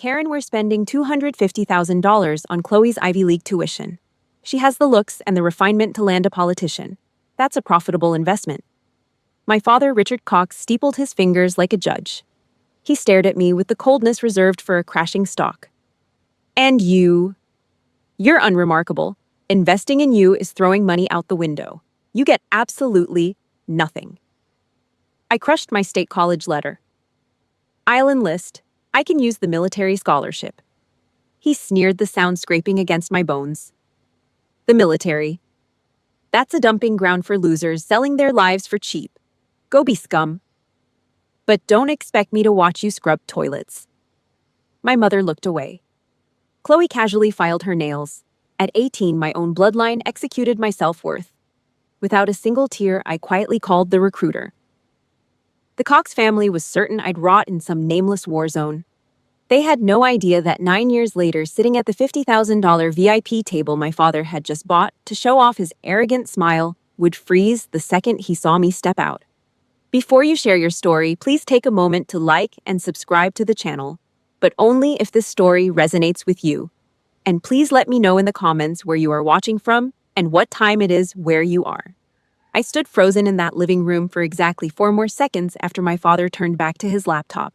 Karen, we're spending $250,000 on Chloe's Ivy League tuition. She has the looks and the refinement to land a politician. That's a profitable investment. My father, Richard Cox, steepled his fingers like a judge. He stared at me with the coldness reserved for a crashing stock. And you? You're unremarkable. Investing in you is throwing money out the window. You get absolutely nothing. I crushed my state college letter. I'll enlist. I can use the military scholarship. He sneered, the sound scraping against my bones. The military. That's a dumping ground for losers selling their lives for cheap. Go be scum. But don't expect me to watch you scrub toilets. My mother looked away. Chloe casually filed her nails. At 18, my own bloodline executed my self-worth. Without a single tear, I quietly called the recruiter. The Cox family was certain I'd rot in some nameless war zone. They had no idea that 9 years later, sitting at the $50,000 VIP table my father had just bought to show off his arrogant smile, would freeze the second he saw me step out. Before you share your story, please take a moment to like and subscribe to the channel, but only if this story resonates with you. And please let me know in the comments where you are watching from and what time it is where you are. I stood frozen in that living room for exactly 4 more seconds after my father turned back to his laptop.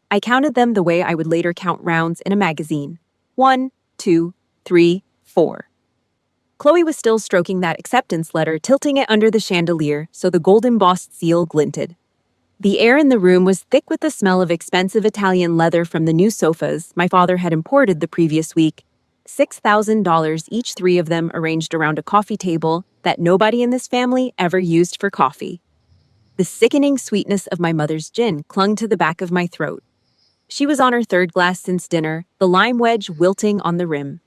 I counted them the way I would later count rounds in a magazine. 1, 2, 3, 4. Chloe was still stroking that acceptance letter, tilting it under the chandelier so the gold-embossed seal glinted. The air in the room was thick with the smell of expensive Italian leather from the new sofas my father had imported the previous week. $6,000 each, 3 of them arranged around a coffee table that nobody in this family ever used for coffee. The sickening sweetness of my mother's gin clung to the back of my throat. She was on her 3rd glass since dinner, the lime wedge wilting on the rim.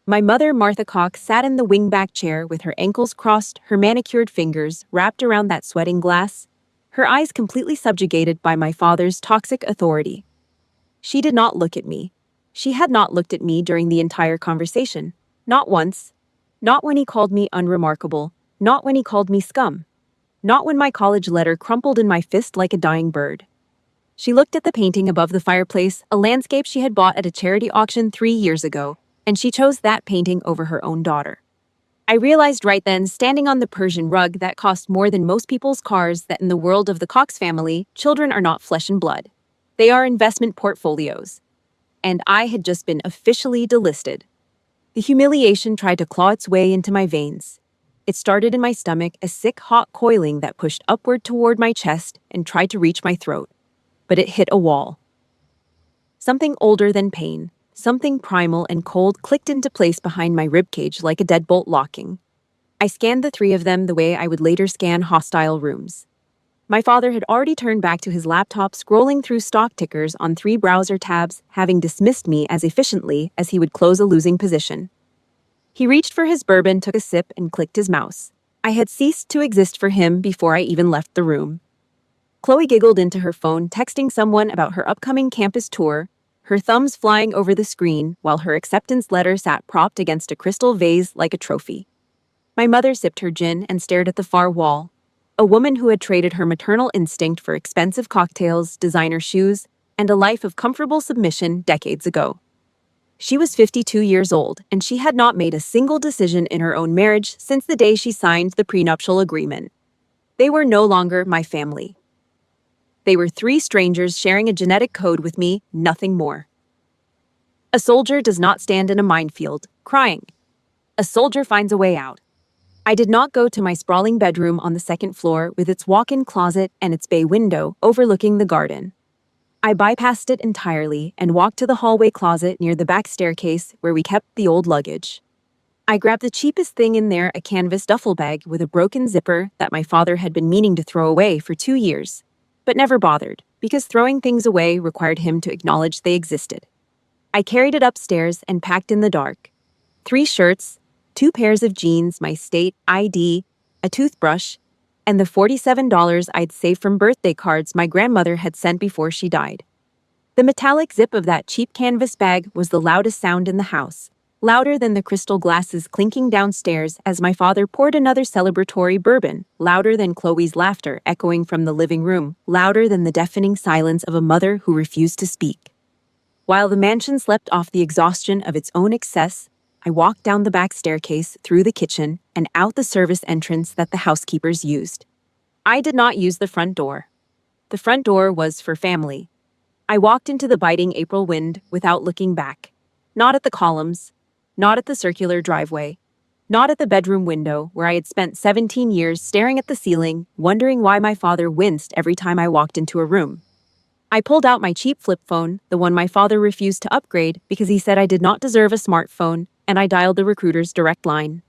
My mother, Martha Cox, sat in the wingback chair with her ankles crossed, her manicured fingers wrapped around that sweating glass, her eyes completely subjugated by my father's toxic authority. She did not look at me. She had not looked at me during the entire conversation. Not once. Not when he called me unremarkable. Not when he called me scum. Not when my college letter crumpled in my fist like a dying bird. She looked at the painting above the fireplace, a landscape she had bought at a charity auction 3 years ago, and she chose that painting over her own daughter. I realized right then, standing on the Persian rug that cost more than most people's cars, that in the world of the Cox family, children are not flesh and blood. They are investment portfolios. And I had just been officially delisted. The humiliation tried to claw its way into my veins. It started in my stomach, a sick, hot coiling that pushed upward toward my chest and tried to reach my throat. But it hit a wall. Something older than pain, something primal and cold, clicked into place behind my ribcage like a deadbolt locking. I scanned the 3 of them the way I would later scan hostile rooms. My father had already turned back to his laptop, scrolling through stock tickers on 3 browser tabs, having dismissed me as efficiently as he would close a losing position. He reached for his bourbon, took a sip, and clicked his mouse. I had ceased to exist for him before I even left the room. Chloe giggled into her phone, texting someone about her upcoming campus tour, her thumbs flying over the screen while her acceptance letter sat propped against a crystal vase like a trophy. My mother sipped her gin and stared at the far wall. A woman who had traded her maternal instinct for expensive cocktails, designer shoes, and a life of comfortable submission decades ago. She was 52 years old, and she had not made a single decision in her own marriage since the day she signed the prenuptial agreement. They were no longer my family. They were 3 strangers sharing a genetic code with me, nothing more. A soldier does not stand in a minefield, crying. A soldier finds a way out. I did not go to my sprawling bedroom on the 2nd floor with its walk-in closet and its bay window overlooking the garden. I bypassed it entirely and walked to the hallway closet near the back staircase where we kept the old luggage. I grabbed the cheapest thing in there, a canvas duffel bag with a broken zipper that my father had been meaning to throw away for 2 years, but never bothered, because throwing things away required him to acknowledge they existed. I carried it upstairs and packed in the dark. 3 shirts, 2 pairs of jeans, my state ID, a toothbrush, and the $47 I'd saved from birthday cards my grandmother had sent before she died. The metallic zip of that cheap canvas bag was the loudest sound in the house, louder than the crystal glasses clinking downstairs as my father poured another celebratory bourbon, louder than Chloe's laughter echoing from the living room, louder than the deafening silence of a mother who refused to speak. While the mansion slept off the exhaustion of its own excess, I walked down the back staircase, through the kitchen, and out the service entrance that the housekeepers used. I did not use the front door. The front door was for family. I walked into the biting April wind without looking back. Not at the columns, not at the circular driveway, not at the bedroom window where I had spent 17 years staring at the ceiling, wondering why my father winced every time I walked into a room. I pulled out my cheap flip phone, the one my father refused to upgrade because he said I did not deserve a smartphone, and I dialed the recruiter's direct line.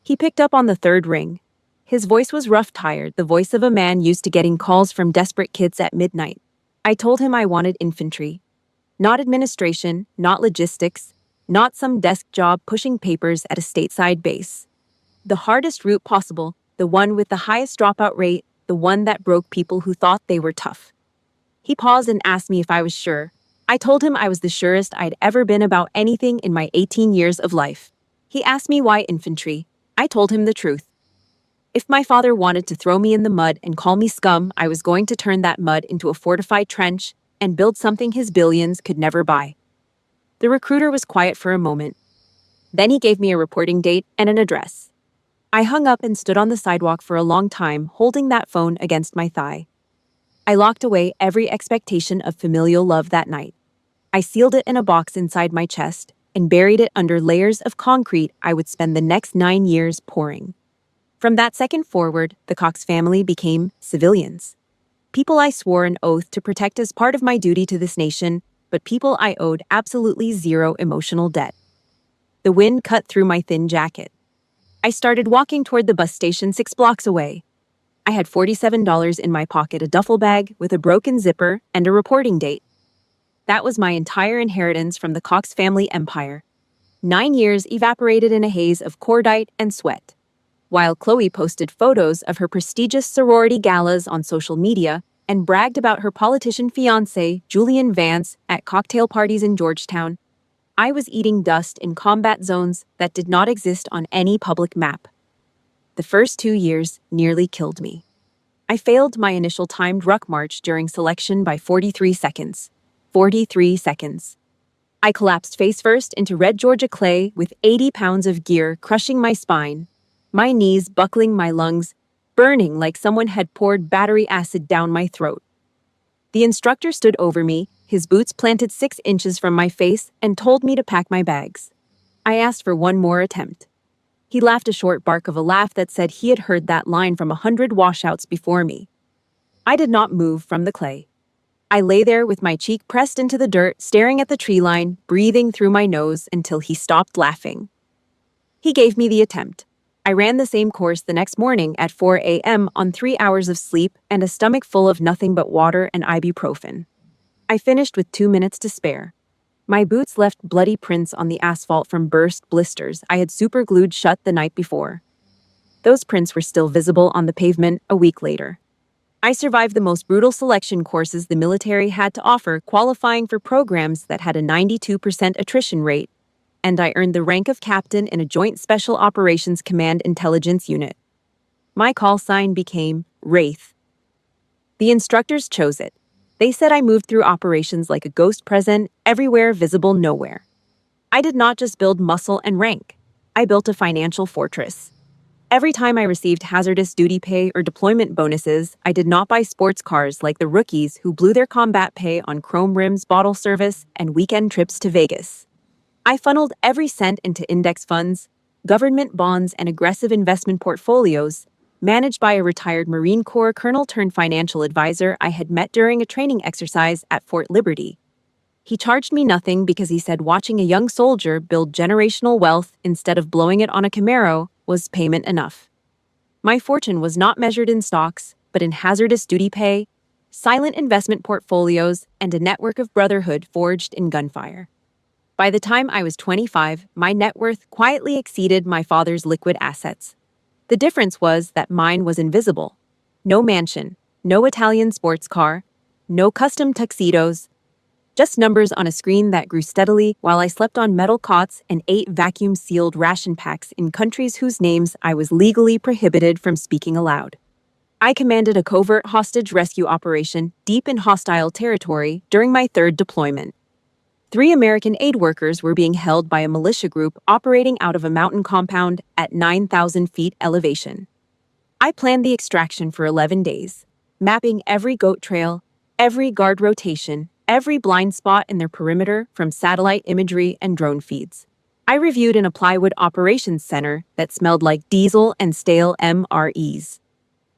He picked up on the third ring. His voice was rough-tired, the voice of a man used to getting calls from desperate kids at midnight. I told him I wanted infantry. Not administration, not logistics, not some desk job pushing papers at a stateside base. The hardest route possible, the one with the highest dropout rate, the one that broke people who thought they were tough. He paused and asked me if I was sure. I told him I was the surest I'd ever been about anything in my 18 years of life. He asked me why infantry. I told him the truth. If my father wanted to throw me in the mud and call me scum, I was going to turn that mud into a fortified trench and build something his billions could never buy. The recruiter was quiet for a moment. Then he gave me a reporting date and an address. I hung up and stood on the sidewalk for a long time, holding that phone against my thigh. I locked away every expectation of familial love that night. I sealed it in a box inside my chest and buried it under layers of concrete I would spend the next 9 years pouring. From that second forward, the Cox family became civilians. People I swore an oath to protect as part of my duty to this nation, but people I owed absolutely zero emotional debt. The wind cut through my thin jacket. I started walking toward the bus station 6 blocks away. I had $47 in my pocket, a duffel bag with a broken zipper, and a reporting date. That was my entire inheritance from the Cox family empire. 9 years evaporated in a haze of cordite and sweat. While Chloe posted photos of her prestigious sorority galas on social media and bragged about her politician fiancé, Julian Vance, at cocktail parties in Georgetown, I was eating dust in combat zones that did not exist on any public map. The first 2 years nearly killed me. I failed my initial timed ruck march during selection by 43 seconds. 43 seconds. I collapsed face first into red Georgia clay with 80 pounds of gear crushing my spine, my knees buckling my lungs, burning like someone had poured battery acid down my throat. The instructor stood over me, his boots planted 6 inches from my face, and told me to pack my bags. I asked for one more attempt. He laughed a short bark of a laugh that said he had heard that line from 100 washouts before me. I did not move from the clay. I lay there with my cheek pressed into the dirt, staring at the tree line, breathing through my nose until he stopped laughing. He gave me the attempt. I ran the same course the next morning at 4 a.m. on 3 hours of sleep and a stomach full of nothing but water and ibuprofen. I finished with 2 minutes to spare. My boots left bloody prints on the asphalt from burst blisters I had superglued shut the night before. Those prints were still visible on the pavement a week later. I survived the most brutal selection courses the military had to offer, qualifying for programs that had a 92% attrition rate, and I earned the rank of captain in a Joint Special Operations Command intelligence unit. My call sign became Wraith. The instructors chose it. They said I moved through operations like a ghost present, everywhere, visible nowhere. I did not just build muscle and rank. I built a financial fortress. Every time I received hazardous duty pay or deployment bonuses, I did not buy sports cars like the rookies who blew their combat pay on chrome rims, bottle service, and weekend trips to Vegas. I funneled every cent into index funds, government bonds, and aggressive investment portfolios, managed by a retired Marine Corps colonel turned financial advisor I had met during a training exercise at Fort Liberty. He charged me nothing because he said watching a young soldier build generational wealth instead of blowing it on a Camaro was payment enough. My fortune was not measured in stocks, but in hazardous duty pay, silent investment portfolios, and a network of brotherhood forged in gunfire. By the time I was 25, my net worth quietly exceeded my father's liquid assets. The difference was that mine was invisible. No mansion, no Italian sports car, no custom tuxedos, just numbers on a screen that grew steadily while I slept on metal cots and ate vacuum-sealed ration packs in countries whose names I was legally prohibited from speaking aloud. I commanded a covert hostage rescue operation deep in hostile territory during my 3rd deployment. 3 American aid workers were being held by a militia group operating out of a mountain compound at 9,000 feet elevation. I planned the extraction for 11 days, mapping every goat trail, every guard rotation, every blind spot in their perimeter from satellite imagery and drone feeds. I reviewed in a plywood operations center that smelled like diesel and stale MREs.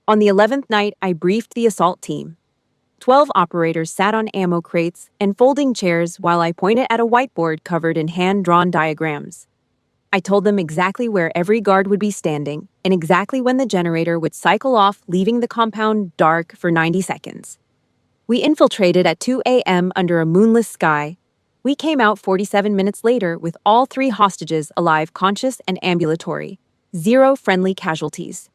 On the 11th night, I briefed the assault team. 12 operators sat on ammo crates and folding chairs while I pointed at a whiteboard covered in hand-drawn diagrams. I told them exactly where every guard would be standing and exactly when the generator would cycle off, leaving the compound dark for 90 seconds. We infiltrated at 2 a.m. under a moonless sky. We came out 47 minutes later with all 3 hostages alive, conscious, and ambulatory. 0 friendly casualties.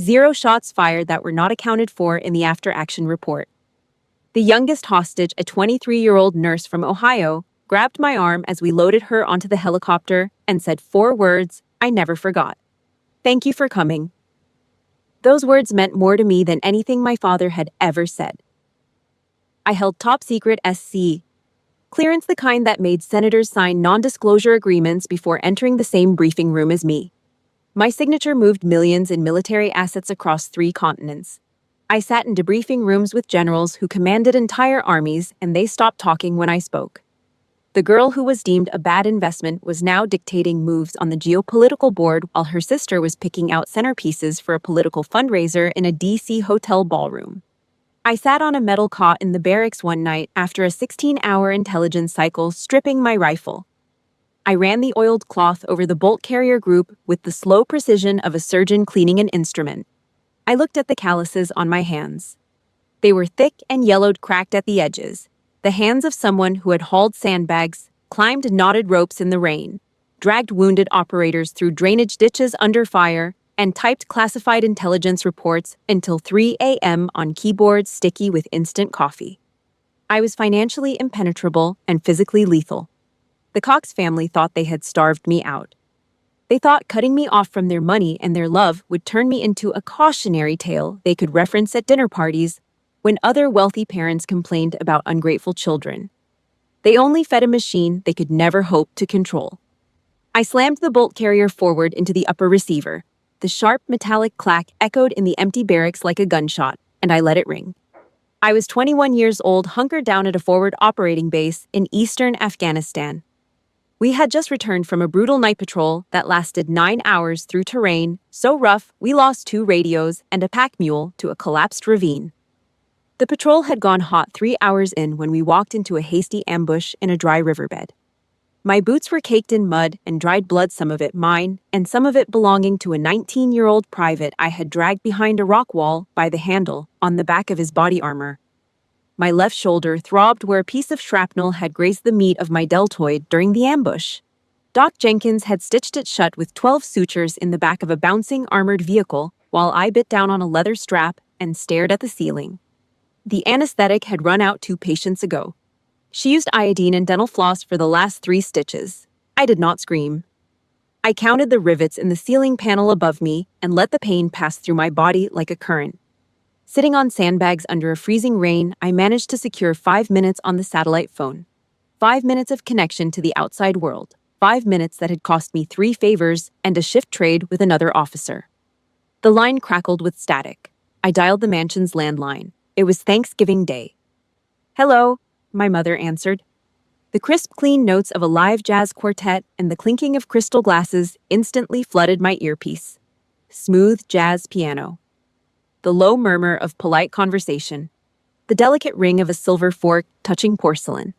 0 shots fired that were not accounted for in the after-action report. The youngest hostage, a 23-year-old nurse from Ohio, grabbed my arm as we loaded her onto the helicopter and said 4 words I never forgot. "Thank you for coming." Those words meant more to me than anything my father had ever said. I held top-secret SC clearance, the kind that made senators sign non-disclosure agreements before entering the same briefing room as me. My signature moved millions in military assets across 3 continents. I sat in debriefing rooms with generals who commanded entire armies, and they stopped talking when I spoke. The girl who was deemed a bad investment was now dictating moves on the geopolitical board while her sister was picking out centerpieces for a political fundraiser in a DC hotel ballroom. I sat on a metal cot in the barracks one night after a 16-hour intelligence cycle, stripping my rifle. I ran the oiled cloth over the bolt carrier group with the slow precision of a surgeon cleaning an instrument. I looked at the calluses on my hands. They were thick and yellowed, cracked at the edges, the hands of someone who had hauled sandbags, climbed knotted ropes in the rain, dragged wounded operators through drainage ditches under fire, and typed classified intelligence reports until 3 a.m. on keyboards sticky with instant coffee. I was financially impenetrable and physically lethal. The Cox family thought they had starved me out. They thought cutting me off from their money and their love would turn me into a cautionary tale they could reference at dinner parties when other wealthy parents complained about ungrateful children. They only fed a machine they could never hope to control. I slammed the bolt carrier forward into the upper receiver. The sharp metallic clack echoed in the empty barracks like a gunshot, and I let it ring. I was 21 years old, hunkered down at a forward operating base in eastern Afghanistan. We had just returned from a brutal night patrol that lasted 9 hours through terrain so rough we lost 2 radios and a pack mule to a collapsed ravine. The patrol had gone hot 3 hours in when we walked into a hasty ambush in a dry riverbed. My boots were caked in mud and dried blood, some of it mine, and some of it belonging to a 19-year-old private I had dragged behind a rock wall by the handle on the back of his body armor. My left shoulder throbbed where a piece of shrapnel had grazed the meat of my deltoid during the ambush. Doc Jenkins had stitched it shut with 12 sutures in the back of a bouncing armored vehicle while I bit down on a leather strap and stared at the ceiling. The anesthetic had run out 2 patients ago. She used iodine and dental floss for the last 3 stitches. I did not scream. I counted the rivets in the ceiling panel above me and let the pain pass through my body like a current. Sitting on sandbags under a freezing rain, I managed to secure 5 minutes on the satellite phone. 5 minutes of connection to the outside world. 5 minutes that had cost me 3 favors and a shift trade with another officer. The line crackled with static. I dialed the mansion's landline. It was Thanksgiving Day. "Hello," my mother answered. The crisp, clean notes of a live jazz quartet and the clinking of crystal glasses instantly flooded my earpiece. Smooth jazz piano. The low murmur of polite conversation. The delicate ring of a silver fork touching porcelain.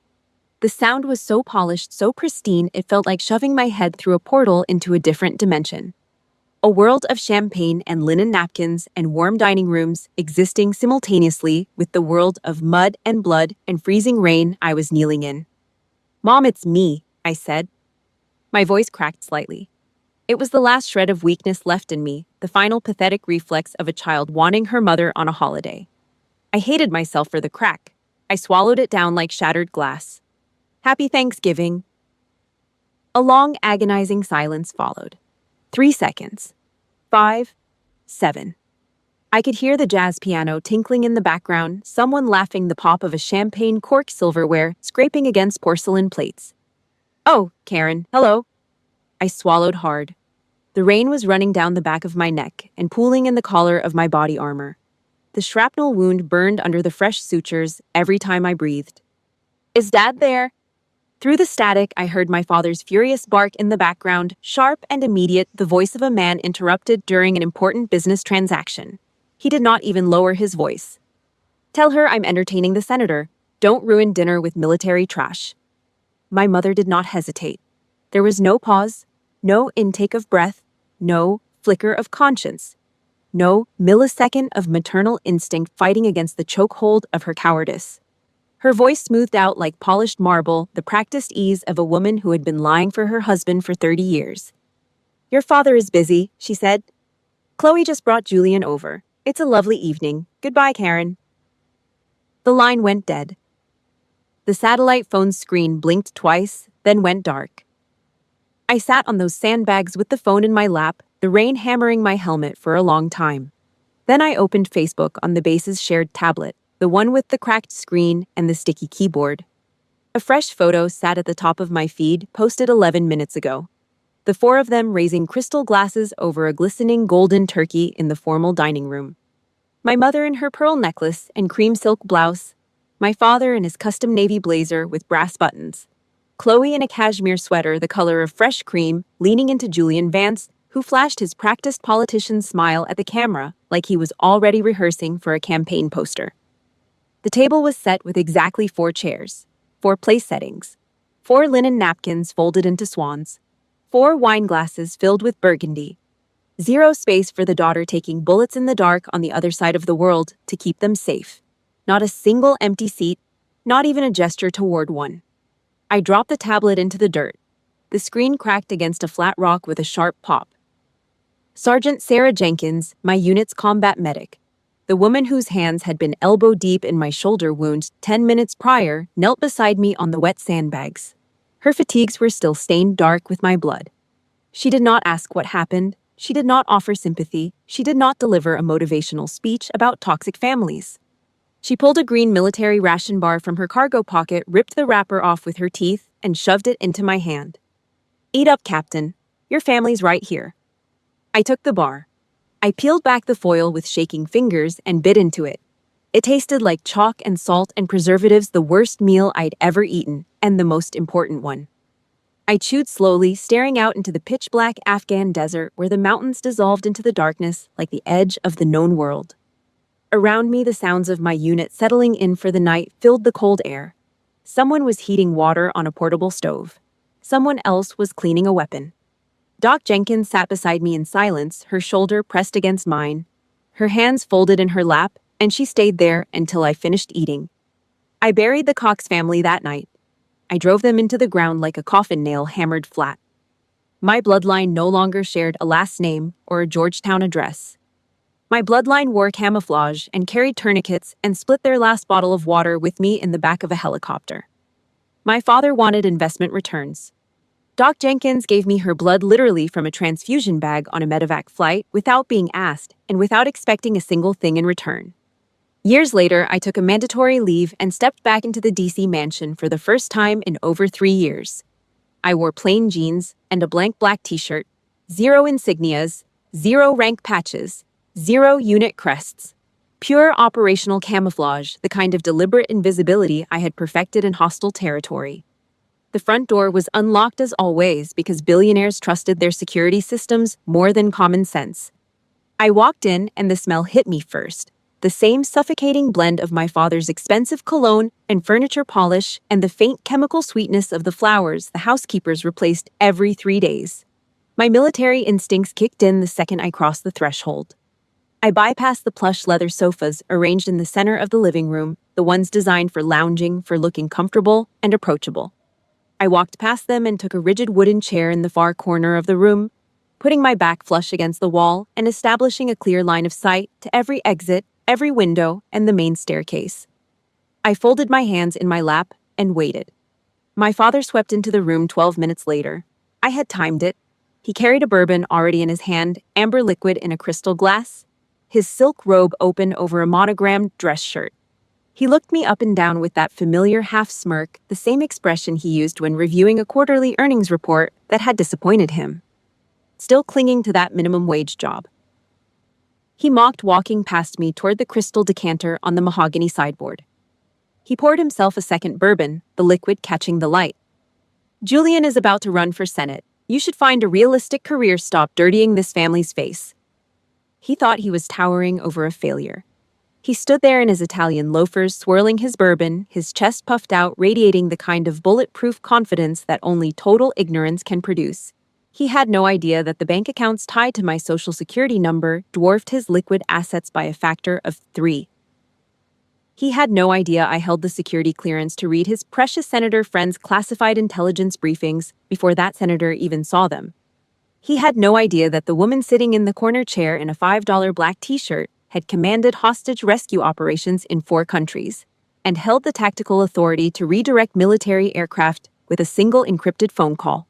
The sound was so polished, so pristine, it felt like shoving my head through a portal into a different dimension. A world of champagne and linen napkins and warm dining rooms existing simultaneously with the world of mud and blood and freezing rain I was kneeling in. "Mom, it's me," I said. My voice cracked slightly. It was the last shred of weakness left in me, the final pathetic reflex of a child wanting her mother on a holiday. I hated myself for the crack. I swallowed it down like shattered glass. "Happy Thanksgiving." A long, agonizing silence followed. 3 seconds. 5, 7. I could hear the jazz piano tinkling in the background, someone laughing, the pop of a champagne cork silverware scraping against porcelain plates. Oh, Karen, hello. I swallowed hard. The rain was running down the back of my neck and pooling in the collar of my body armor. The shrapnel wound burned under the fresh sutures every time I breathed. Is Dad there? Through the static, I heard my father's furious bark in the background, sharp and immediate, the voice of a man interrupted during an important business transaction. He did not even lower his voice. Tell her I'm entertaining the senator. Don't ruin dinner with military trash. My mother did not hesitate. There was no pause, no intake of breath, no flicker of conscience, no millisecond of maternal instinct fighting against the chokehold of her cowardice. Her voice smoothed out like polished marble, the practiced ease of a woman who had been lying for her husband for 30 years. Your father is busy, she said. Chloe just brought Julian over. It's a lovely evening. Goodbye, Karen. The line went dead. The satellite phone's screen blinked twice, then went dark. I sat on those sandbags with the phone in my lap, the rain hammering my helmet for a long time. Then I opened Facebook on the base's shared tablet, the one with the cracked screen and the sticky keyboard. A fresh photo sat at the top of my feed, posted 11 minutes ago. The four of them raising crystal glasses over a glistening golden turkey in the formal dining room. My mother in her pearl necklace and cream silk blouse, my father in his custom navy blazer with brass buttons, Chloe in a cashmere sweater the color of fresh cream, leaning into Julian Vance, who flashed his practiced politician's smile at the camera like he was already rehearsing for a campaign poster. The table was set with exactly 4 chairs, 4 place settings, 4 linen napkins folded into swans, 4 wine glasses filled with burgundy, 0 space for the daughter taking bullets in the dark on the other side of the world to keep them safe. Not a single empty seat, not even a gesture toward one. I dropped the tablet into the dirt. The screen cracked against a flat rock with a sharp pop. Sergeant Sarah Jenkins, my unit's combat medic, the woman whose hands had been elbow-deep in my shoulder wound 10 minutes prior, knelt beside me on the wet sandbags. Her fatigues were still stained dark with my blood. She did not ask what happened. She did not offer sympathy. She did not deliver a motivational speech about toxic families. She pulled a green military ration bar from her cargo pocket, ripped the wrapper off with her teeth, and shoved it into my hand. Eat up, Captain. Your family's right here. I took the bar. I peeled back the foil with shaking fingers and bit into it. It tasted like chalk and salt and preservatives, the worst meal I'd ever eaten, and the most important one. I chewed slowly, staring out into the pitch-black Afghan desert where the mountains dissolved into the darkness like the edge of the known world. Around me, the sounds of my unit settling in for the night filled the cold air. Someone was heating water on a portable stove. Someone else was cleaning a weapon. Doc Jenkins sat beside me in silence, her shoulder pressed against mine, her hands folded in her lap, and she stayed there until I finished eating. I buried the Cox family that night. I drove them into the ground like a coffin nail hammered flat. My bloodline no longer shared a last name or a Georgetown address. My bloodline wore camouflage and carried tourniquets and split their last bottle of water with me in the back of a helicopter. My father wanted investment returns. Doc Jenkins gave me her blood literally from a transfusion bag on a medevac flight without being asked and without expecting a single thing in return. Years later, I took a mandatory leave and stepped back into the DC mansion for the first time in over 3 years. I wore plain jeans and a blank black t-shirt, 0 insignias, 0 rank patches, 0 unit crests. Pure operational camouflage, the kind of deliberate invisibility I had perfected in hostile territory. The front door was unlocked as always because billionaires trusted their security systems more than common sense. I walked in and the smell hit me first. The same suffocating blend of my father's expensive cologne and furniture polish and the faint chemical sweetness of the flowers the housekeepers replaced every 3 days. My military instincts kicked in the second I crossed the threshold. I bypassed the plush leather sofas arranged in the center of the living room, the ones designed for lounging, for looking comfortable and approachable. I walked past them and took a rigid wooden chair in the far corner of the room, putting my back flush against the wall and establishing a clear line of sight to every exit, every window, and the main staircase. I folded my hands in my lap and waited. My father swept into the room 12 minutes later. I had timed it. He carried a bourbon already in his hand, amber liquid in a crystal glass. his silk robe open over a monogrammed dress shirt. He looked me up and down with that familiar half-smirk, the same expression he used when reviewing a quarterly earnings report that had disappointed him. Still clinging to that minimum wage job. He mocked walking past me toward the crystal decanter on the mahogany sideboard. He poured himself a second bourbon, the liquid catching the light. Julian is about to run for Senate. You should find a realistic career. Stop dirtying this family's face. He thought he was towering over a failure. He stood there in his Italian loafers, swirling his bourbon, his chest puffed out, radiating the kind of bulletproof confidence that only total ignorance can produce. He had no idea that the bank accounts tied to my social security number dwarfed his liquid assets by a factor of 3. He had no idea I held the security clearance to read his precious senator friend's classified intelligence briefings before that senator even saw them. He had no idea that the woman sitting in the corner chair in a $5 black t-shirt had commanded hostage rescue operations in 4 countries and held the tactical authority to redirect military aircraft with a single encrypted phone call.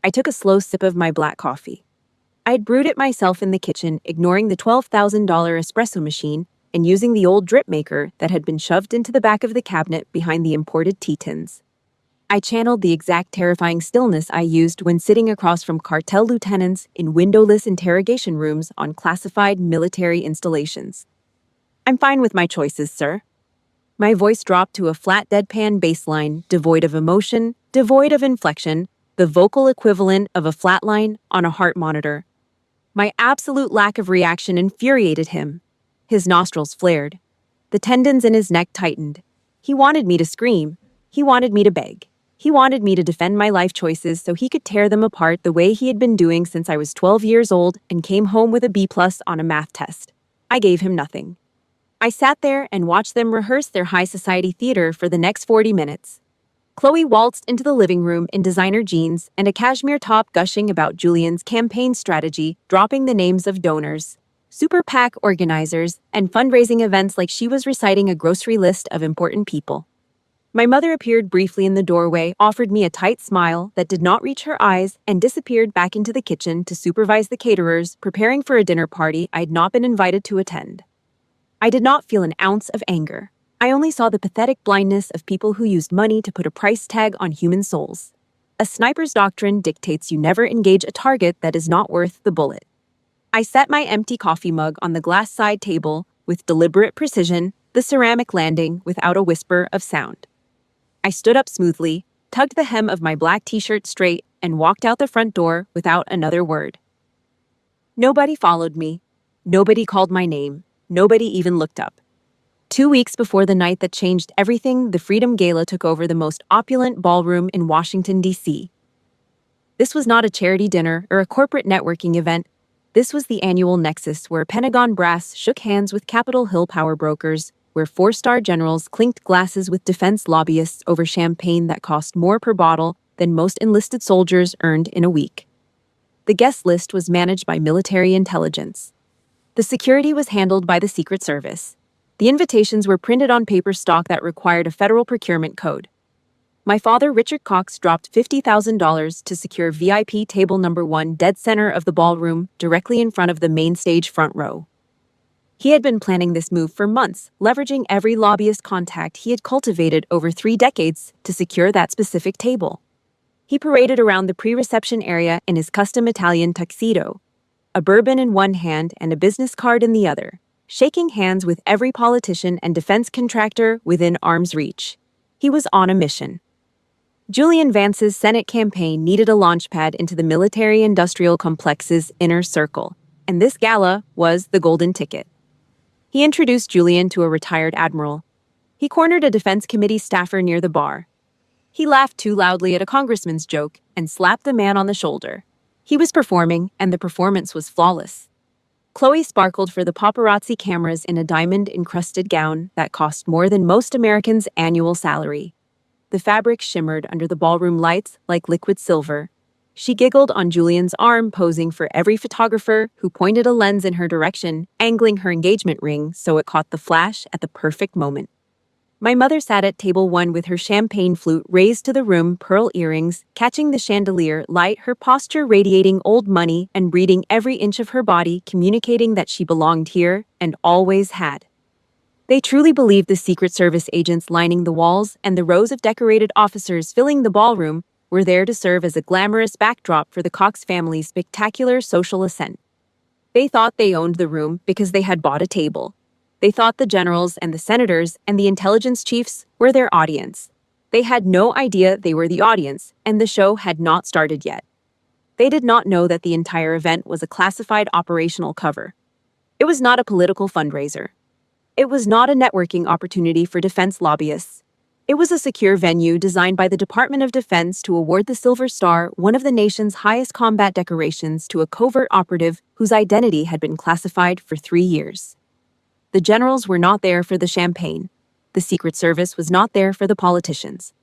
I took a slow sip of my black coffee. I'd brewed it myself in the kitchen, ignoring the $12,000 espresso machine and using the old drip maker that had been shoved into the back of the cabinet behind the imported tea tins. I channeled the exact terrifying stillness I used when sitting across from cartel lieutenants in windowless interrogation rooms on classified military installations. I'm fine with my choices, sir. My voice dropped to a flat deadpan baseline, devoid of emotion, devoid of inflection, the vocal equivalent of a flatline on a heart monitor. My absolute lack of reaction infuriated him. His nostrils flared. The tendons in his neck tightened. He wanted me to scream. He wanted me to beg. He wanted me to defend my life choices so he could tear them apart the way he had been doing since I was 12 years old and came home with a B+ on a math test. I gave him nothing. I sat there and watched them rehearse their high society theater for the next 40 minutes. Chloe waltzed into the living room in designer jeans and a cashmere top, gushing about Julian's campaign strategy, dropping the names of donors, super PAC organizers, and fundraising events like she was reciting a grocery list of important people. My mother appeared briefly in the doorway, offered me a tight smile that did not reach her eyes, and disappeared back into the kitchen to supervise the caterers preparing for a dinner party I'd not been invited to attend. I did not feel an ounce of anger. I only saw the pathetic blindness of people who used money to put a price tag on human souls. A sniper's doctrine dictates you never engage a target that is not worth the bullet. I set my empty coffee mug on the glass side table with deliberate precision, the ceramic landing without a whisper of sound. I stood up smoothly, tugged the hem of my black t-shirt straight, and walked out the front door without another word. Nobody followed me. Nobody called my name. Nobody even looked up. 2 weeks before the night that changed everything, the Freedom Gala took over the most opulent ballroom in Washington, D.C. This was not a charity dinner or a corporate networking event. This was the annual nexus where Pentagon brass shook hands with Capitol Hill power brokers, where 4-star generals clinked glasses with defense lobbyists over champagne that cost more per bottle than most enlisted soldiers earned in a week. The guest list was managed by military intelligence. The security was handled by the Secret Service. The invitations were printed on paper stock that required a federal procurement code. My father, Richard Cox, dropped $50,000 to secure VIP table number 1 dead center of the ballroom, directly in front of the main stage front row. He had been planning this move for months, leveraging every lobbyist contact he had cultivated over 3 decades to secure that specific table. He paraded around the pre-reception area in his custom Italian tuxedo, a bourbon in one hand and a business card in the other, shaking hands with every politician and defense contractor within arm's reach. He was on a mission. Julian Vance's Senate campaign needed a launchpad into the military-industrial complex's inner circle, and this gala was the golden ticket. He introduced Julian to a retired admiral. He cornered a defense committee staffer near the bar. He laughed too loudly at a congressman's joke and slapped the man on the shoulder. He was performing, and the performance was flawless. Chloe sparkled for the paparazzi cameras in a diamond-encrusted gown that cost more than most Americans' annual salary. The fabric shimmered under the ballroom lights like liquid silver. She giggled on Julian's arm, posing for every photographer who pointed a lens in her direction, angling her engagement ring so it caught the flash at the perfect moment. My mother sat at table 1 with her champagne flute raised to the room, pearl earrings, catching the chandelier light, her posture radiating old money and reading every inch of her body, communicating that she belonged here and always had. They truly believed the Secret Service agents lining the walls and the rows of decorated officers filling the ballroom were there to serve as a glamorous backdrop for the Cox family's spectacular social ascent. They thought they owned the room because they had bought a table. They thought the generals and the senators and the intelligence chiefs were their audience. They had no idea they were the audience, and the show had not started yet. They did not know that the entire event was a classified operational cover. It was not a political fundraiser. It was not a networking opportunity for defense lobbyists. It was a secure venue designed by the Department of Defense to award the Silver Star, one of the nation's highest combat decorations, to a covert operative whose identity had been classified for 3 years. The generals were not there for the champagne. The Secret Service was not there for the politicians.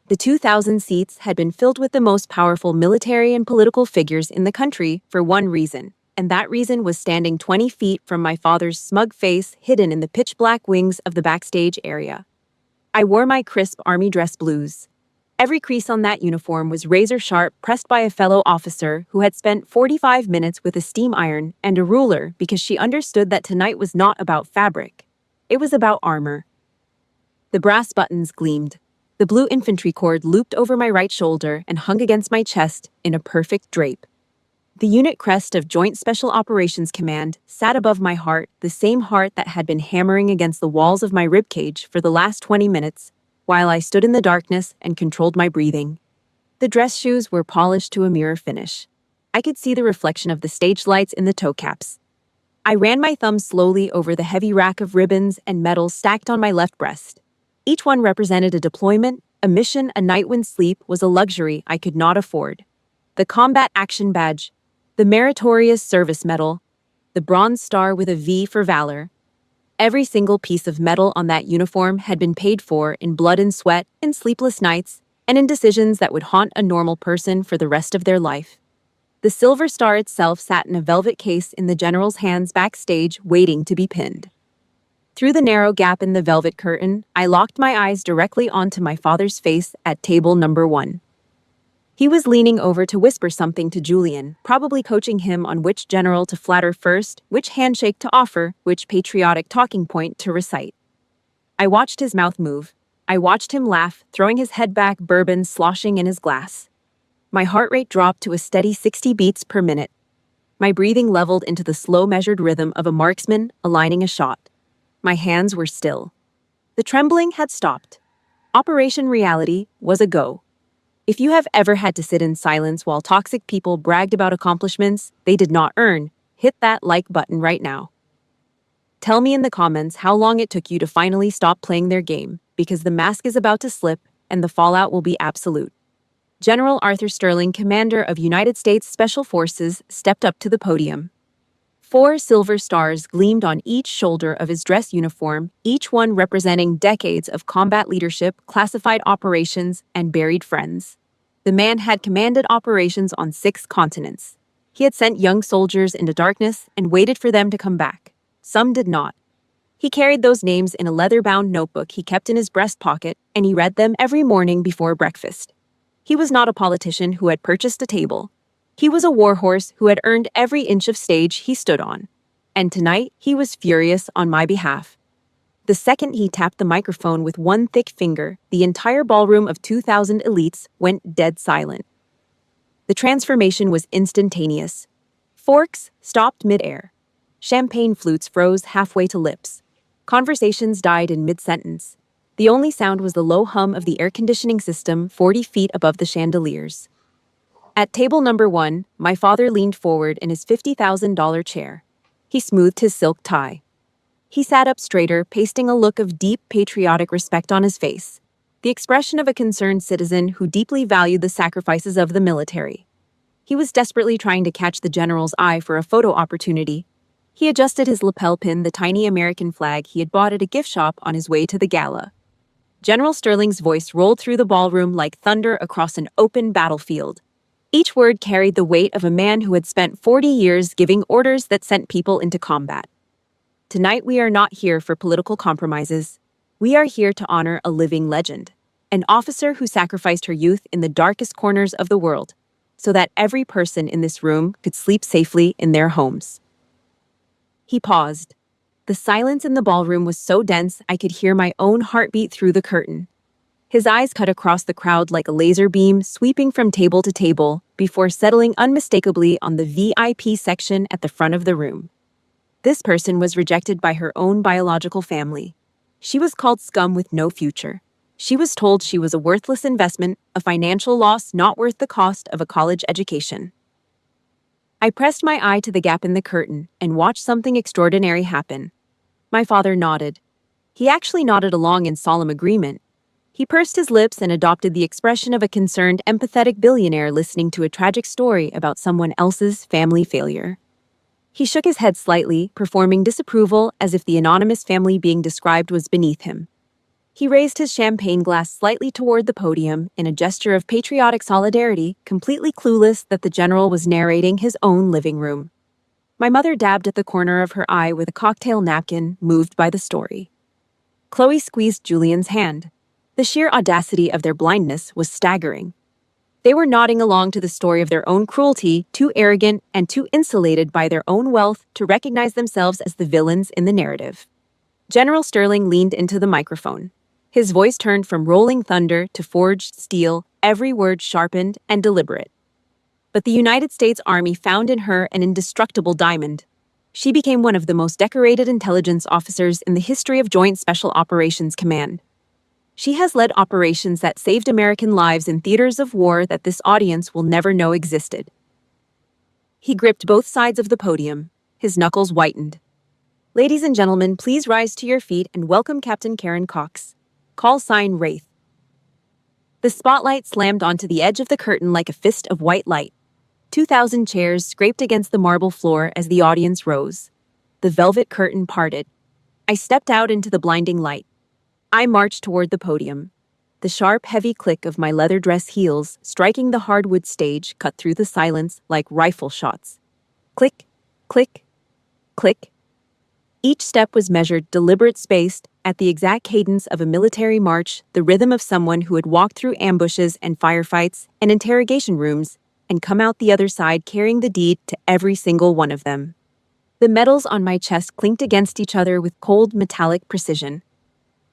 The 2,000 seats had been filled with the most powerful military and political figures in the country for one reason, and that reason was standing 20 feet from my father's smug face hidden in the pitch-black wings of the backstage area. I wore my crisp army dress blues. Every crease on that uniform was razor-sharp, pressed by a fellow officer who had spent 45 minutes with a steam iron and a ruler because she understood that tonight was not about fabric. It was about armor. The brass buttons gleamed. The blue infantry cord looped over my right shoulder and hung against my chest in a perfect drape. The unit crest of Joint Special Operations Command sat above my heart, the same heart that had been hammering against the walls of my ribcage for the last 20 minutes, while I stood in the darkness and controlled my breathing. The dress shoes were polished to a mirror finish. I could see the reflection of the stage lights in the toe caps. I ran my thumb slowly over the heavy rack of ribbons and medals stacked on my left breast. Each one represented a deployment, a mission. A night when sleep was a luxury I could not afford. The Combat Action Badge, the Meritorious Service Medal, the Bronze Star with a V for Valor. Every single piece of metal on that uniform had been paid for in blood and sweat, in sleepless nights, and in decisions that would haunt a normal person for the rest of their life. The Silver Star itself sat in a velvet case in the general's hands backstage, waiting to be pinned. Through the narrow gap in the velvet curtain, I locked my eyes directly onto my father's face at table number 1. He was leaning over to whisper something to Julian, probably coaching him on which general to flatter first, which handshake to offer, which patriotic talking point to recite. I watched his mouth move. I watched him laugh, throwing his head back, bourbon sloshing in his glass. My heart rate dropped to a steady 60 beats per minute. My breathing leveled into the slow measured rhythm of a marksman aligning a shot. My hands were still. The trembling had stopped. Operation Reality was a go. If you have ever had to sit in silence while toxic people bragged about accomplishments they did not earn, hit that like button right now. Tell me in the comments how long it took you to finally stop playing their game, because the mask is about to slip and the fallout will be absolute. General Arthur Sterling, commander of United States Special Forces, stepped up to the podium. 4 silver stars gleamed on each shoulder of his dress uniform, each one representing decades of combat leadership, classified operations, and buried friends. The man had commanded operations on 6 continents. He had sent young soldiers into darkness and waited for them to come back. Some did not. He carried those names in a leather-bound notebook he kept in his breast pocket, and he read them every morning before breakfast. He was not a politician who had purchased a table. He was a warhorse who had earned every inch of stage he stood on. And tonight, he was furious on my behalf. The second he tapped the microphone with one thick finger, the entire ballroom of 2,000 elites went dead silent. The transformation was instantaneous. Forks stopped mid-air. Champagne flutes froze halfway to lips. Conversations died in mid-sentence. The only sound was the low hum of the air conditioning system 40 feet above the chandeliers. At table number 1, my father leaned forward in his $50,000 chair. He smoothed his silk tie. He sat up straighter, pasting a look of deep patriotic respect on his face, the expression of a concerned citizen who deeply valued the sacrifices of the military. He was desperately trying to catch the general's eye for a photo opportunity. He adjusted his lapel pin, the tiny American flag he had bought at a gift shop on his way to the gala. General Sterling's voice rolled through the ballroom like thunder across an open battlefield. Each word carried the weight of a man who had spent 40 years giving orders that sent people into combat. Tonight we are not here for political compromises. We are here to honor a living legend, an officer who sacrificed her youth in the darkest corners of the world, so that every person in this room could sleep safely in their homes. He paused. The silence in the ballroom was so dense I could hear my own heartbeat through the curtain. His eyes cut across the crowd like a laser beam, sweeping from table to table before settling unmistakably on the VIP section at the front of the room. This person was rejected by her own biological family. She was called scum with no future. She was told she was a worthless investment, a financial loss not worth the cost of a college education. I pressed my eye to the gap in the curtain and watched something extraordinary happen. My father nodded. He actually nodded along in solemn agreement. He pursed his lips and adopted the expression of a concerned, empathetic billionaire listening to a tragic story about someone else's family failure. He shook his head slightly, performing disapproval as if the anonymous family being described was beneath him. He raised his champagne glass slightly toward the podium in a gesture of patriotic solidarity, completely clueless that the general was narrating his own living room. My mother dabbed at the corner of her eye with a cocktail napkin, moved by the story. Chloe squeezed Julian's hand. The sheer audacity of their blindness was staggering. They were nodding along to the story of their own cruelty, too arrogant and too insulated by their own wealth to recognize themselves as the villains in the narrative. General Sterling leaned into the microphone. His voice turned from rolling thunder to forged steel, every word sharpened and deliberate. But the United States Army found in her an indestructible diamond. She became one of the most decorated intelligence officers in the history of Joint Special Operations Command. She has led operations that saved American lives in theaters of war that this audience will never know existed. He gripped both sides of the podium. His knuckles whitened. Ladies and gentlemen, please rise to your feet and welcome Captain Karen Cox. Call sign Wraith. The spotlight slammed onto the edge of the curtain like a fist of white light. 2,000 chairs scraped against the marble floor as the audience rose. The velvet curtain parted. I stepped out into the blinding light. I marched toward the podium. The sharp, heavy click of my leather dress heels striking the hardwood stage cut through the silence like rifle shots. Click, click, click. Each step was measured, deliberate, spaced, at the exact cadence of a military march, the rhythm of someone who had walked through ambushes and firefights and interrogation rooms and come out the other side carrying the deed to every single one of them. The metals on my chest clinked against each other with cold, metallic precision.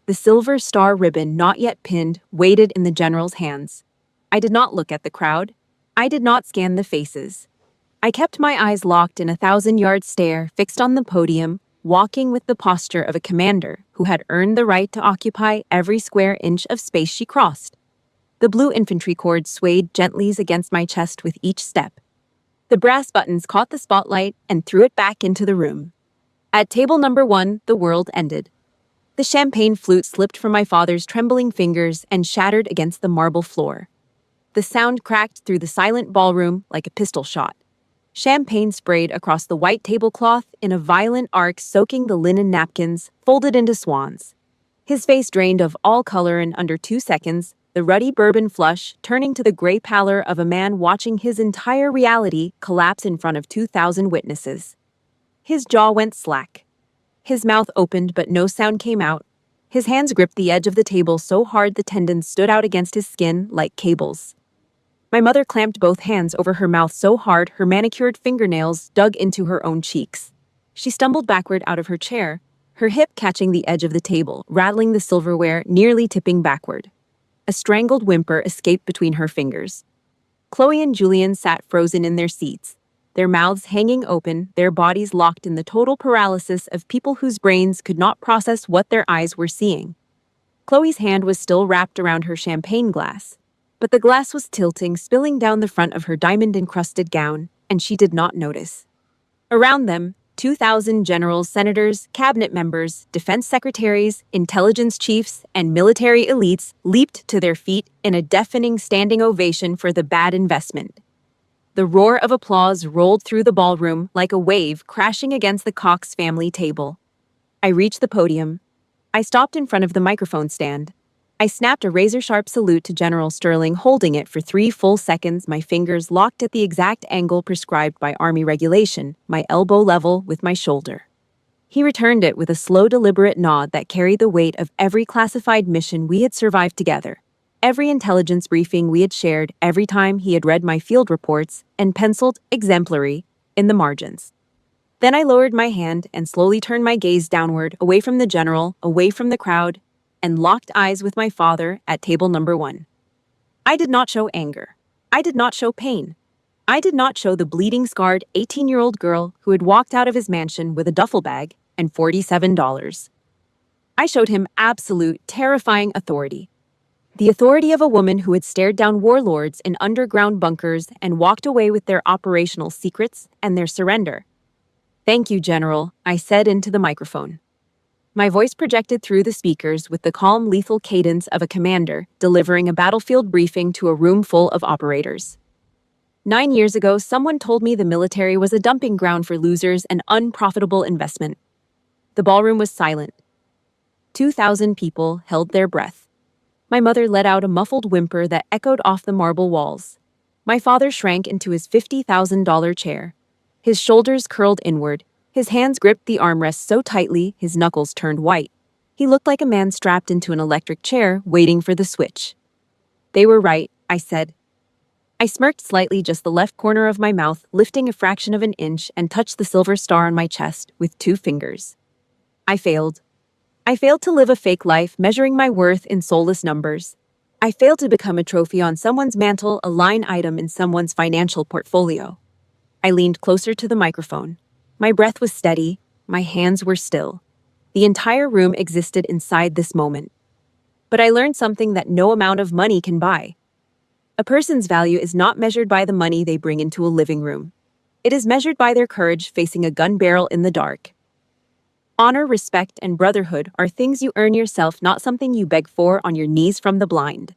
The silver star ribbon, not yet pinned, waited in the general's hands. I did not look at the crowd. I did not scan the faces. I kept my eyes locked in a 1,000-yard stare fixed on the podium, walking with the posture of a commander who had earned the right to occupy every square inch of space she crossed. The blue infantry cord swayed gently against my chest with each step. The brass buttons caught the spotlight and threw it back into the room. At table number 1, the world ended. The champagne flute slipped from my father's trembling fingers and shattered against the marble floor. The sound cracked through the silent ballroom like a pistol shot. Champagne sprayed across the white tablecloth in a violent arc, soaking the linen napkins, folded into swans. His face drained of all color in under 2 seconds, the ruddy bourbon flush turning to the gray pallor of a man watching his entire reality collapse in front of 2,000 witnesses. His jaw went slack. His mouth opened, but no sound came out. His hands gripped the edge of the table so hard the tendons stood out against his skin like cables. My mother clamped both hands over her mouth so hard her manicured fingernails dug into her own cheeks. She stumbled backward out of her chair, her hip catching the edge of the table, rattling the silverware, nearly tipping backward. A strangled whimper escaped between her fingers. Chloe and Julian sat frozen in their seats, their mouths hanging open, their bodies locked in the total paralysis of people whose brains could not process what their eyes were seeing. Chloe's hand was still wrapped around her champagne glass, but the glass was tilting, spilling down the front of her diamond-encrusted gown, and she did not notice. Around them, 2,000 generals, senators, cabinet members, defense secretaries, intelligence chiefs, and military elites leaped to their feet in a deafening standing ovation for the bad investment. The roar of applause rolled through the ballroom like a wave crashing against the Cox family table. I reached the podium. I stopped in front of the microphone stand. I snapped a razor-sharp salute to General Sterling, holding it for 3 full seconds, my fingers locked at the exact angle prescribed by Army regulation, my elbow level with my shoulder. He returned it with a slow, deliberate nod that carried the weight of every classified mission we had survived together, every intelligence briefing we had shared, every time he had read my field reports and penciled exemplary in the margins. Then I lowered my hand and slowly turned my gaze downward, away from the general, away from the crowd, and locked eyes with my father at table number 1. I did not show anger. I did not show pain. I did not show the bleeding, scarred 18-year-old girl who had walked out of his mansion with a duffel bag and $47. I showed him absolute, terrifying authority. The authority of a woman who had stared down warlords in underground bunkers and walked away with their operational secrets and their surrender. "Thank you, General," I said into the microphone. My voice projected through the speakers with the calm, lethal cadence of a commander delivering a battlefield briefing to a room full of operators. 9 years ago, someone told me the military was a dumping ground for losers and unprofitable investment. The ballroom was silent. 2,000 people held their breath. My mother let out a muffled whimper that echoed off the marble walls. My father shrank into his $50,000 chair. His shoulders curled inward. His hands gripped the armrest so tightly his knuckles turned white. He looked like a man strapped into an electric chair, waiting for the switch. "They were right," I said. I smirked slightly, just the left corner of my mouth lifting a fraction of an inch, and touched the silver star on my chest with 2 fingers. I failed. I failed to live a fake life, measuring my worth in soulless numbers. I failed to become a trophy on someone's mantle, a line item in someone's financial portfolio. I leaned closer to the microphone. My breath was steady, my hands were still. The entire room existed inside this moment. But I learned something that no amount of money can buy. A person's value is not measured by the money they bring into a living room. It is measured by their courage facing a gun barrel in the dark. Honor, respect, and brotherhood are things you earn yourself, not something you beg for on your knees from the blind.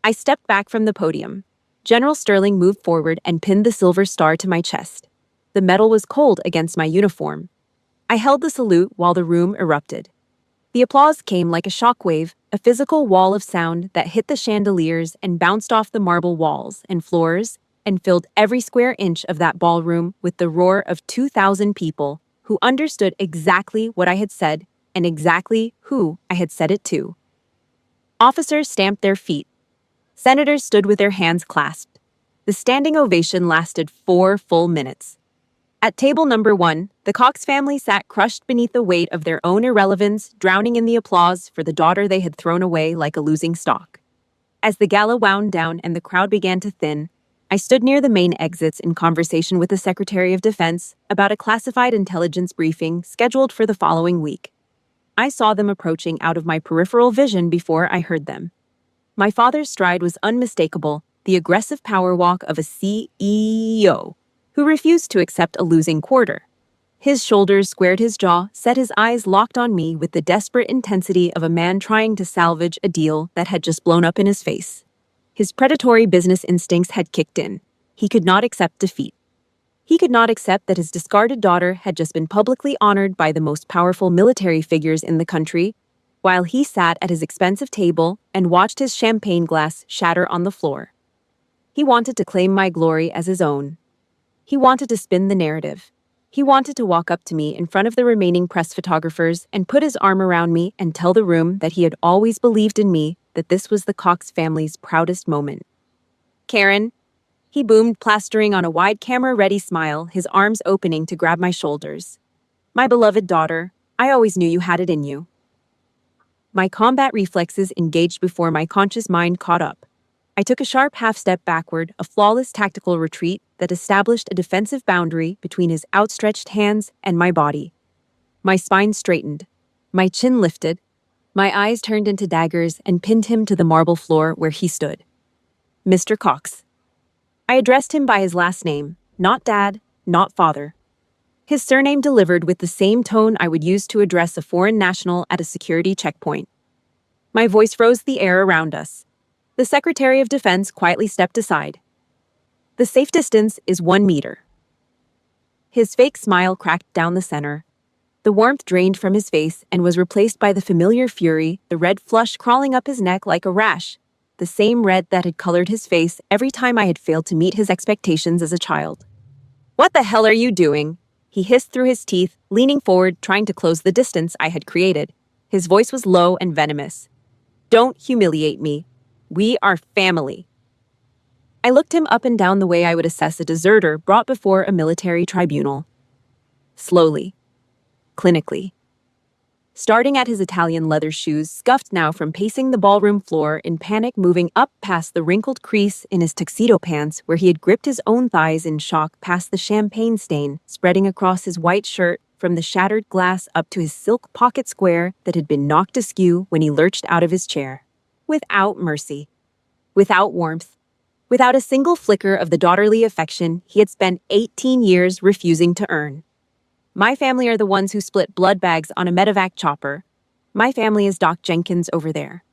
I stepped back from the podium. General Sterling moved forward and pinned the silver star to my chest. The metal was cold against my uniform. I held the salute while the room erupted. The applause came like a shockwave, a physical wall of sound that hit the chandeliers and bounced off the marble walls and floors and filled every square inch of that ballroom with the roar of 2,000 people who understood exactly what I had said and exactly who I had said it to. Officers stamped their feet. Senators stood with their hands clasped. The standing ovation lasted 4 full minutes. At table number 1, the Cox family sat crushed beneath the weight of their own irrelevance, drowning in the applause for the daughter they had thrown away like a losing stock. As the gala wound down and the crowd began to thin, I stood near the main exits in conversation with the Secretary of Defense about a classified intelligence briefing scheduled for the following week. I saw them approaching out of my peripheral vision before I heard them. My father's stride was unmistakable, the aggressive power walk of a CEO who refused to accept a losing quarter. His shoulders squared, his jaw set, his eyes locked on me with the desperate intensity of a man trying to salvage a deal that had just blown up in his face. His predatory business instincts had kicked in. He could not accept defeat. He could not accept that his discarded daughter had just been publicly honored by the most powerful military figures in the country, while he sat at his expensive table and watched his champagne glass shatter on the floor. He wanted to claim my glory as his own. He wanted to spin the narrative. He wanted to walk up to me in front of the remaining press photographers and put his arm around me and tell the room that he had always believed in me, that this was the Cox family's proudest moment. "Karen," he boomed, plastering on a wide camera-ready smile, his arms opening to grab my shoulders. "My beloved daughter, I always knew you had it in you." My combat reflexes engaged before my conscious mind caught up. I took a sharp half-step backward, a flawless tactical retreat that established a defensive boundary between his outstretched hands and my body. My spine straightened, my chin lifted, my eyes turned into daggers and pinned him to the marble floor where he stood. "Mr. Cox." I addressed him by his last name, not dad, not father. His surname delivered with the same tone I would use to address a foreign national at a security checkpoint. My voice froze the air around us. The Secretary of Defense quietly stepped aside. "The safe distance is 1 meter." His fake smile cracked down the center. The warmth drained from his face and was replaced by the familiar fury, the red flush crawling up his neck like a rash, the same red that had colored his face every time I had failed to meet his expectations as a child. "What the hell are you doing?" he hissed through his teeth, leaning forward, trying to close the distance I had created. His voice was low and venomous. "Don't humiliate me. We are family." I looked him up and down the way I would assess a deserter brought before a military tribunal. Slowly. Clinically. Starting at his Italian leather shoes, scuffed now from pacing the ballroom floor in panic, moving up past the wrinkled crease in his tuxedo pants where he had gripped his own thighs in shock, past the champagne stain spreading across his white shirt from the shattered glass up to his silk pocket square that had been knocked askew when he lurched out of his chair. Without mercy. Without warmth. Without a single flicker of the daughterly affection he had spent 18 years refusing to earn. My family are the ones who split blood bags on a medevac chopper. My family is Doc Jenkins over there.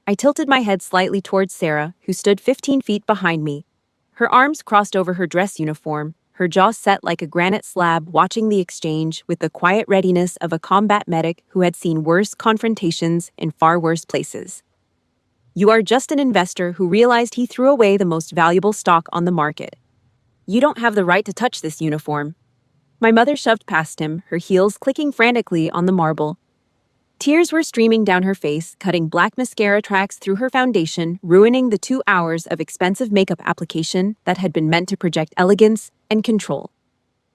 I tilted my head slightly towards Sarah, who stood 15 feet behind me. Her arms crossed over her dress uniform, her jaw set like a granite slab, watching the exchange with the quiet readiness of a combat medic who had seen worse confrontations in far worse places. You are just an investor who realized he threw away the most valuable stock on the market. You don't have the right to touch this uniform. My mother shoved past him, her heels clicking frantically on the marble. Tears were streaming down her face, cutting black mascara tracks through her foundation, ruining the 2 hours of expensive makeup application that had been meant to project elegance and control.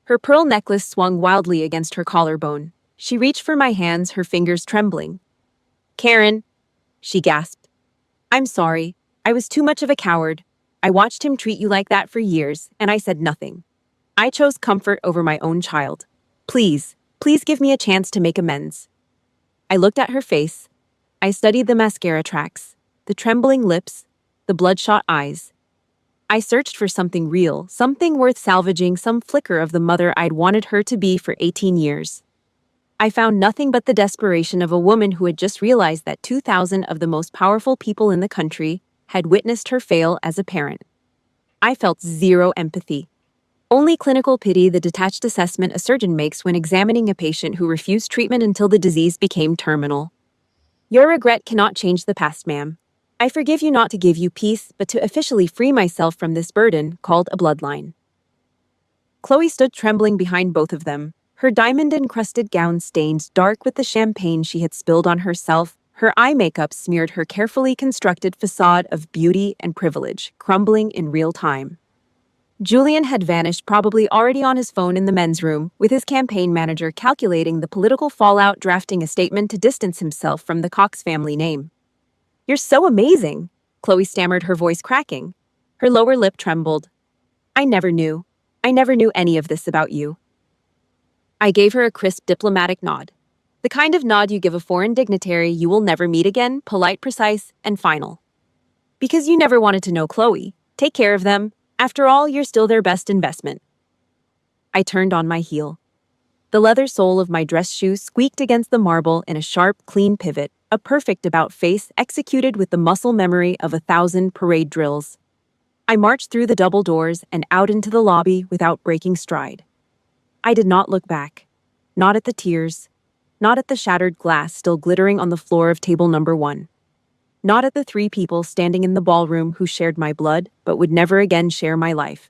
Her pearl necklace swung wildly against her collarbone. She reached for my hands, her fingers trembling. "Karen," she gasped. "I'm sorry. I was too much of a coward. I watched him treat you like that for years, and I said nothing. I chose comfort over my own child. Please give me a chance to make amends." I looked at her face. I studied the mascara tracks, the trembling lips, the bloodshot eyes. I searched for something real, something worth salvaging, some flicker of the mother I'd wanted her to be for 18 years. I found nothing but the desperation of a woman who had just realized that 2,000 of the most powerful people in the country had witnessed her fail as a parent. I felt zero empathy. Only clinical pity, the detached assessment a surgeon makes when examining a patient who refused treatment until the disease became terminal. "Your regret cannot change the past, ma'am. I forgive you, not to give you peace, but to officially free myself from this burden called a bloodline." Chloe stood trembling behind both of them, her diamond-encrusted gown stained dark with the champagne she had spilled on herself. Her eye makeup smeared her carefully constructed facade of beauty and privilege, crumbling in real time. Julian had vanished, probably already on his phone in the men's room, with his campaign manager calculating the political fallout, drafting a statement to distance himself from the Cox family name. "You're so amazing," Chloe stammered, her voice cracking. Her lower lip trembled. I never knew any of this about you." I gave her a crisp diplomatic nod. The kind of nod you give a foreign dignitary you will never meet again, polite, precise, and final. "Because you never wanted to know Chloe. Take care of them. After all, you're still their best investment." I turned on my heel. The leather sole of my dress shoe squeaked against the marble in a sharp, clean pivot, a perfect about-face executed with the muscle memory of 1,000 parade drills. I marched through the double doors and out into the lobby without breaking stride. I did not look back. Not at the tears. Not at the shattered glass still glittering on the floor of table number 1. Not at the 3 people standing in the ballroom who shared my blood, but would never again share my life.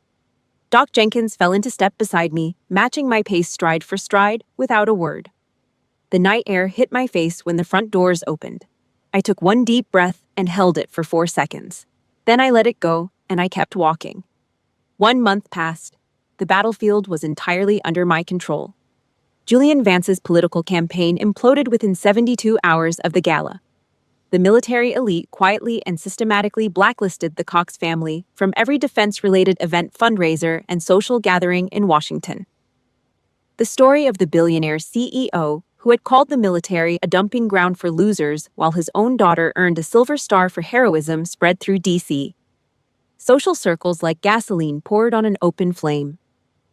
Doc Jenkins fell into step beside me, matching my pace stride for stride, without a word. The night air hit my face when the front doors opened. I took one deep breath and held it for 4 seconds. Then I let it go, and I kept walking. 1 month passed. The battlefield was entirely under my control. Julian Vance's political campaign imploded within 72 hours of the gala. The military elite quietly and systematically blacklisted the Cox family from every defense-related event, fundraiser, and social gathering in Washington. The story of the billionaire CEO, who had called the military a dumping ground for losers while his own daughter earned a Silver Star for heroism, spread through D.C. Social circles like gasoline poured on an open flame.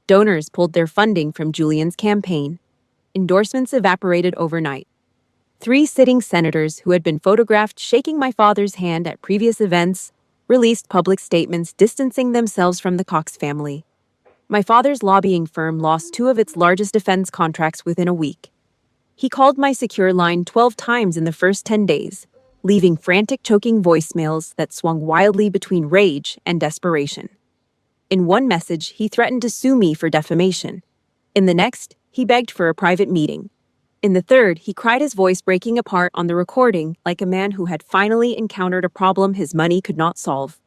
Donors pulled their funding from Julian's campaign. Endorsements evaporated overnight. 3 sitting senators who had been photographed shaking my father's hand at previous events released public statements distancing themselves from the Cox family. My father's lobbying firm lost 2 of its largest defense contracts within a week. He called my secure line 12 times in the first 10 days, leaving frantic, choking voicemails that swung wildly between rage and desperation. In one message, he threatened to sue me for defamation. In the next, he begged for a private meeting. In the third, he cried, his voice breaking apart on the recording like a man who had finally encountered a problem his money could not solve.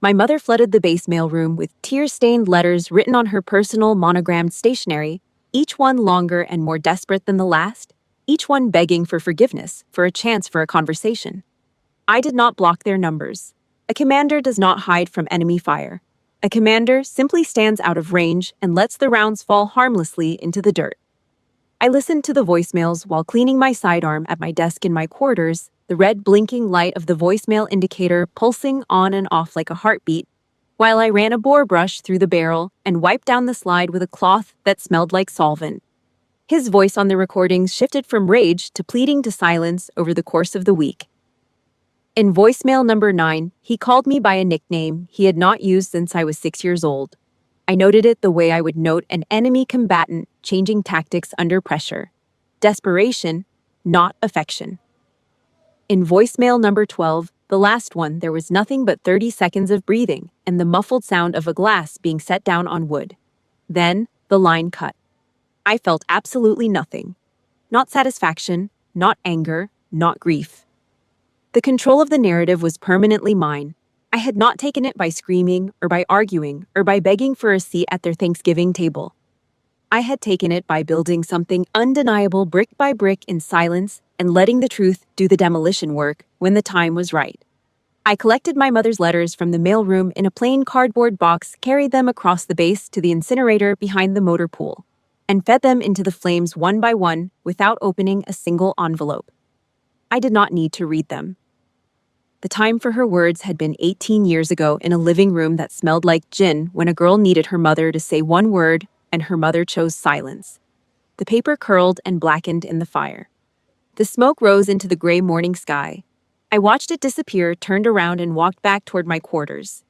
My mother flooded the base mail room with tear-stained letters written on her personal monogrammed stationery, each one longer and more desperate than the last, each one begging for forgiveness, for a chance for a conversation. I did not block their numbers. A commander does not hide from enemy fire. A commander simply stands out of range and lets the rounds fall harmlessly into the dirt. I listened to the voicemails while cleaning my sidearm at my desk in my quarters, the red blinking light of the voicemail indicator pulsing on and off like a heartbeat, while I ran a bore brush through the barrel and wiped down the slide with a cloth that smelled like solvent. His voice on the recordings shifted from rage to pleading to silence over the course of the week. In voicemail number 9, he called me by a nickname he had not used since I was 6 years old. I noted it the way I would note an enemy combatant changing tactics under pressure. Desperation, not affection. In voicemail number 12, the last one, there was nothing but 30 seconds of breathing and the muffled sound of a glass being set down on wood. Then, the line cut. I felt absolutely nothing. Not satisfaction, not anger, not grief. The control of the narrative was permanently mine. I had not taken it by screaming or by arguing or by begging for a seat at their Thanksgiving table. I had taken it by building something undeniable brick by brick in silence and letting the truth do the demolition work when the time was right. I collected my mother's letters from the mailroom in a plain cardboard box, carried them across the base to the incinerator behind the motor pool, and fed them into the flames one by one without opening a single envelope. I did not need to read them. The time for her words had been 18 years ago in a living room that smelled like gin when a girl needed her mother to say one word and her mother chose silence. The paper curled and blackened in the fire. The smoke rose into the gray morning sky. I watched it disappear, turned around and walked back toward my quarters.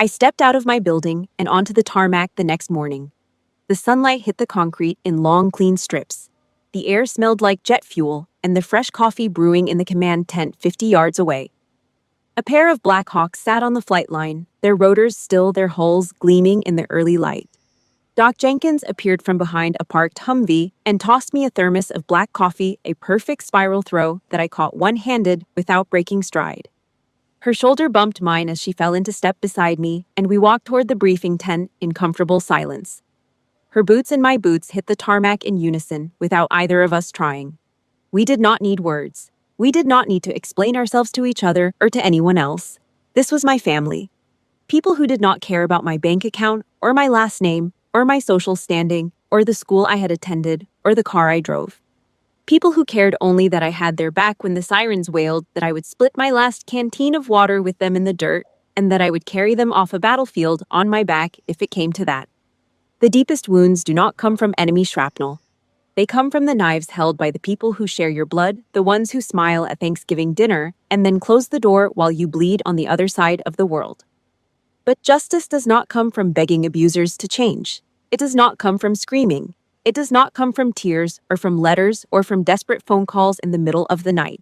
I stepped out of my building and onto the tarmac the next morning. The sunlight hit the concrete in long, clean strips. The air smelled like jet fuel and the fresh coffee brewing in the command tent 50 yards away. A pair of Black Hawks sat on the flight line, their rotors still, their hulls gleaming in the early light. Doc Jenkins appeared from behind a parked Humvee and tossed me a thermos of black coffee, a perfect spiral throw that I caught one-handed without breaking stride. Her shoulder bumped mine as she fell into step beside me, and we walked toward the briefing tent in comfortable silence. Her boots and my boots hit the tarmac in unison without either of us trying. We did not need words. We did not need to explain ourselves to each other or to anyone else. This was my family. People who did not care about my bank account or my last name or my social standing or the school I had attended or the car I drove. People who cared only that I had their back when the sirens wailed, that I would split my last canteen of water with them in the dirt, and that I would carry them off a battlefield on my back if it came to that. The deepest wounds do not come from enemy shrapnel. They come from the knives held by the people who share your blood, the ones who smile at Thanksgiving dinner and then close the door while you bleed on the other side of the world. But justice does not come from begging abusers to change. It does not come from screaming. It does not come from tears or from letters or from desperate phone calls in the middle of the night.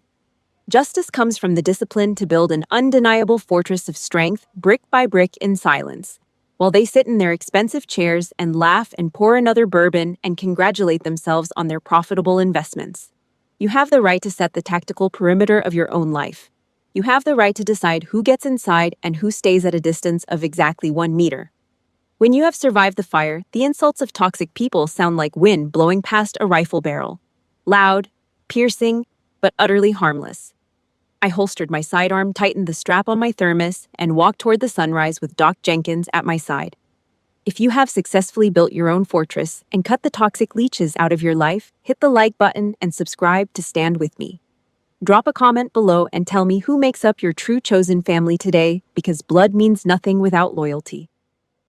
Justice comes from the discipline to build an undeniable fortress of strength, brick by brick in silence, while they sit in their expensive chairs and laugh and pour another bourbon and congratulate themselves on their profitable investments. You have the right to set the tactical perimeter of your own life. You have the right to decide who gets inside and who stays at a distance of exactly 1 meter. When you have survived the fire, the insults of toxic people sound like wind blowing past a rifle barrel. Loud, piercing, but utterly harmless. I holstered my sidearm, tightened the strap on my thermos, and walked toward the sunrise with Doc Jenkins at my side. If you have successfully built your own fortress and cut the toxic leeches out of your life, hit the like button and subscribe to stand with me. Drop a comment below and tell me who makes up your true chosen family today, because blood means nothing without loyalty.